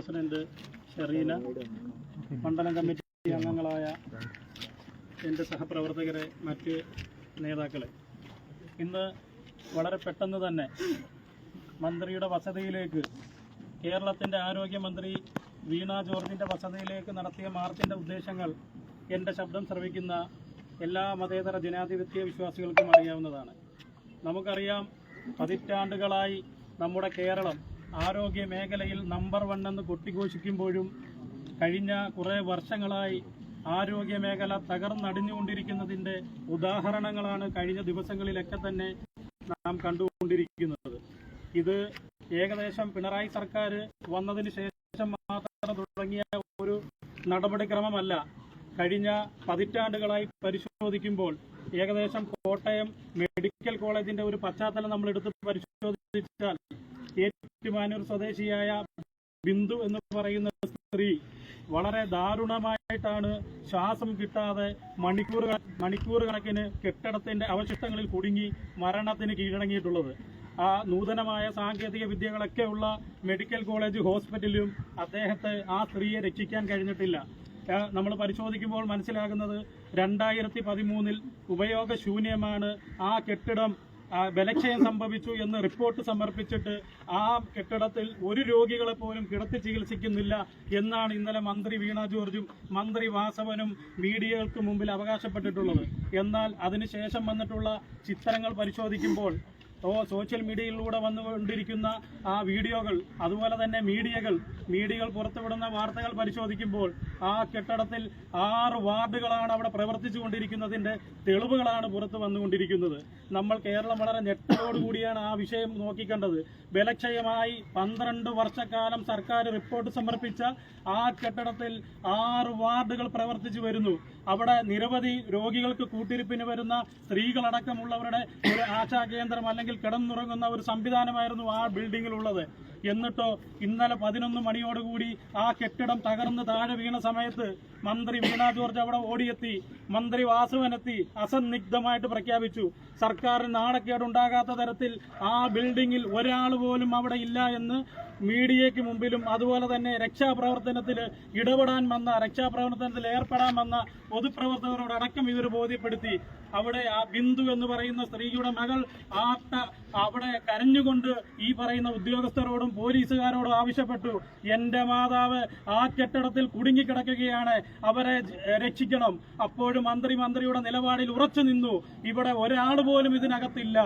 President Shereena, മണ്ഡലം committee അംഗങ്ങളായ എൻ്റെ സഹപ്രവർത്തകരെ, മറ്റ് നേതാക്കളെ, ഇന്ന് വളരെ പെട്ടെന്ന് തന്നെ മന്ത്രിയുടെ വസതിയിലേക്ക്, കേരളത്തിൻ്റെ ആരോഗ്യമന്ത്രി വീണ ജോർജിൻ്റെ വസതിയിലേക്ക് നടത്തിയ മാർച്ചിൻ്റെ ഉദ്ദേശങ്ങൾ എൻ്റെ ശബ്ദം ശ്രവിക്കുന്ന എല്ലാ മതേതര ജനാധിപത്യ വിശ്വാസികൾക്കും അറിയാവുന്നതാണ്. നമുക്കറിയാം, പതിറ്റാണ്ടുകളായി നമ്മുടെ കേരളം ആരോഗ്യ മേഖലയിൽ നമ്പർ 1 എന്ന് കൊട്ടിഘോഷിക്കുമ്പോഴും കഴിഞ്ഞ കുറേ വർഷങ്ങളായി ആരോഗ്യ മേഖല തകർന്നടിഞ്ഞുകൊണ്ടിരിക്കുന്നതിൻ്റെ ഉദാഹരണങ്ങളാണ് കഴിഞ്ഞ ദിവസങ്ങളിലൊക്കെ തന്നെ നാം കണ്ടുകൊണ്ടിരിക്കുന്നത്. ഇത് ഏകദേശം പിണറായി സർക്കാർ വന്നതിന് ശേഷം മാത്രം തുടങ്ങിയ ഒരു നടപടിക്രമമല്ല. കഴിഞ്ഞ പതിറ്റാണ്ടുകളായി പരിശോധിക്കുമ്പോൾ ഏകദേശം കോട്ടയം മെഡിക്കൽ കോളേജിന്റെ ഒരു പശ്ചാത്തലം നമ്മൾ എടുത്ത് പരിശോധിച്ചാൽ, ഏറ്റുമാനൂർ സ്വദേശിയായ ബിന്ദു എന്ന് പറയുന്ന സ്ത്രീ വളരെ ദാരുണമായിട്ടാണ് ശ്വാസം കിട്ടാതെ മണിക്കൂർ കണക്കിന് കെട്ടിടത്തിന്റെ അവശിഷ്ടങ്ങളിൽ കുടുങ്ങി മരണത്തിന് കീഴടങ്ങിയിട്ടുള്ളത്. ആ നൂതനമായ സാങ്കേതിക വിദ്യകളൊക്കെ ഉള്ള മെഡിക്കൽ കോളേജ് ഹോസ്പിറ്റലിലും ആ സ്ത്രീയെ രക്ഷിക്കാൻ കഴിഞ്ഞിട്ടില്ല. നമ്മൾ പരിശോധിക്കുമ്പോൾ മനസ്സിലാകുന്നത് 2013 ഉപയോഗശൂന്യമാണ്. ആ കെട്ടിടം ബലക്ഷയം സംഭവിച്ചു എന്ന് റിപ്പോർട്ട് സമർപ്പിച്ചിട്ട് ആ കെട്ടിടത്തിൽ ഒരു രോഗികളെ പോലും കിടത്തി ചികിത്സിക്കുന്നില്ല എന്നാണ് ഇന്നലെ മന്ത്രി വീണ ജോർജും മന്ത്രി വാസവനും മീഡിയകൾക്ക് മുമ്പിൽ അവകാശപ്പെട്ടിട്ടുള്ളത്. എന്നാൽ അതിനുശേഷം വന്നിട്ടുള്ള ചിത്രങ്ങൾ പരിശോധിക്കുമ്പോൾ, സോഷ്യൽ മീഡിയയിലൂടെ വന്നുകൊണ്ടിരിക്കുന്ന ആ വീഡിയോകൾ, അതുപോലെ തന്നെ മീഡിയകൾ പുറത്തുവിടുന്ന വാർത്തകൾ പരിശോധിക്കുമ്പോൾ ആ കെട്ടിടത്തിൽ 6 വാർഡുകളാണ് അവിടെ പ്രവർത്തിച്ചു കൊണ്ടിരിക്കുന്നതിന്റെ തെളിവുകളാണ് പുറത്തു വന്നുകൊണ്ടിരിക്കുന്നത്. നമ്മൾ കേരളം വളരെ ഞെട്ടലോടുകൂടിയാണ് ആ വിഷയം നോക്കിക്കണ്ടത്. ബലക്ഷയമായി 12 വർഷക്കാലം സർക്കാർ റിപ്പോർട്ട് സമർപ്പിച്ച ആ കെട്ടിടത്തിൽ 6 വാർഡുകൾ പ്രവർത്തിച്ചു വരുന്നു. അവിടെ നിരവധി രോഗികൾക്ക് കൂട്ടിരിപ്പിന് വരുന്ന സ്ത്രീകളടക്കമുള്ളവരുടെ ഒരു ആശാ കേന്ദ്രം അല്ലെങ്കിൽ കിടന്നുറങ്ങുന്ന ഒരു സംവിധാനമായിരുന്നു ആ ബിൽഡിങ്ങിലുള്ളത്. എന്നിട്ടോ ഇന്നലെ 11 മണിയോടുകൂടി ആ കെട്ടിടം തകർന്ന് താഴെ വീണ സമയത്ത് മന്ത്രി വീണ ജോർജ് അവിടെ ഓടിയെത്തി, മന്ത്രി വാസവനെത്തി അസന്നിഗ്ധമായിട്ട് പ്രഖ്യാപിച്ചു, സർക്കാരിന് നാണക്കേടുണ്ടാകാത്ത തരത്തിൽ ആ ബിൽഡിങ്ങിൽ ഒരാൾ പോലും അവിടെ ഇല്ല എന്ന് മീഡിയയ്ക്ക് മുമ്പിലും അതുപോലെ തന്നെ രക്ഷാപ്രവർത്തനത്തിൽ ഏർപ്പെടാൻ വന്ന പൊതുപ്രവർത്തകരോടക്കം ഇവർ ബോധ്യപ്പെടുത്തി. അവിടെ ആ ബിന്ദു എന്ന് പറയുന്ന സ്ത്രീയുടെ മകൾ അവിടെ കരഞ്ഞുകൊണ്ട് ഈ പറയുന്ന ഉദ്യോഗസ്ഥരോടും പോലീസുകാരോടും ആവശ്യപ്പെട്ടു, എന്റെ മാതാവ് ആ കെട്ടിടത്തിൽ കുടുങ്ങിക്കിടക്കുകയാണ്, അവരെ രക്ഷിക്കണം. അപ്പോഴും മന്ത്രിയുടെ നിലപാടിൽ ഉറച്ചു നിന്നു. ഇവിടെ ഒരാൾ പോലും ഇതിനകത്തില്ല.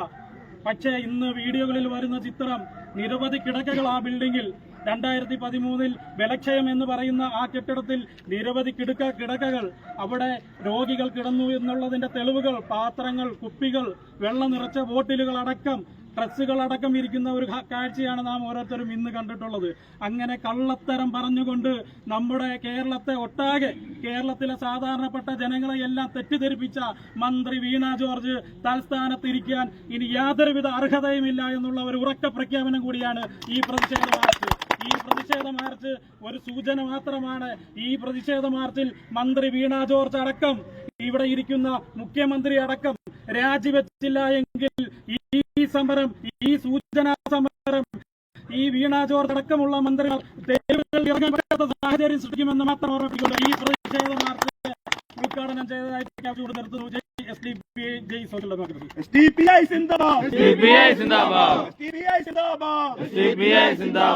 പക്ഷേ ഇന്ന് വീഡിയോകളിൽ വരുന്ന ചിത്രം, നിരവധി കിടക്കകൾ ആ ബിൽഡിങ്ങിൽ, 2013 ബലക്ഷയം എന്ന് പറയുന്ന ആ കെട്ടിടത്തിൽ നിരവധി കിടക്കകൾ, അവിടെ രോഗികൾ കിടന്നു എന്നുള്ളതിന്റെ തെളിവുകൾ, പാത്രങ്ങൾ, കുപ്പികൾ, വെള്ളം നിറച്ച ബോട്ടിലുകൾ അടക്കം, ഡ്രസ്സുകളടക്കം ഇരിക്കുന്ന ഒരു കാഴ്ചയാണ് നാം ഓരോരുത്തരും ഇന്ന് കണ്ടിട്ടുള്ളത്. അങ്ങനെ കള്ളത്തരം പറഞ്ഞുകൊണ്ട് നമ്മുടെ കേരളത്തെ ഒട്ടാകെ, കേരളത്തിലെ സാധാരണപ്പെട്ട ജനങ്ങളെ എല്ലാം തെറ്റിദ്ധരിപ്പിച്ച മന്ത്രി വീണ ജോർജ് തൽസ്ഥാനത്തിരിക്കാൻ ഇനി യാതൊരുവിധ അർഹതയുമില്ല എന്നുള്ള ഒരു ഉറക്ക പ്രഖ്യാപനം കൂടിയാണ് ഈ പ്രതിഷേധ മാർച്ച്. ഈ പ്രതിഷേധ മാർച്ച് ഒരു സൂചന മാത്രമാണ്. ഈ പ്രതിഷേധ മാർച്ചിൽ മന്ത്രി വീണ ജോർജ് അടക്കം, ഇവിടെ ഇരിക്കുന്ന മുഖ്യമന്ത്രി അടക്കം രാജിവെച്ചില്ല എങ്കിൽ ഈ സമരം, ഈ സൂചനാ സമരം, ഈ വീണ ജോർജ് അടക്കമുള്ള മന്ത്രിമാർ തെരുവുകളിൽ ഇറങ്ങാൻ പറ്റാത്ത സാഹചര്യം സൃഷ്ടിക്കുമെന്ന് മാത്രം ഓർമ്മിപ്പിക്കുന്നു. ഈ പ്രതിഷേധ മാർച്ച് ഉദ്ഘാടനം ചെയ്തതായി പ്രഖ്യാപിച്ചുകൊണ്ട് നിർത്തുന്നു. ജയ് സോഷ്യൽ ഡെമോക്രസി.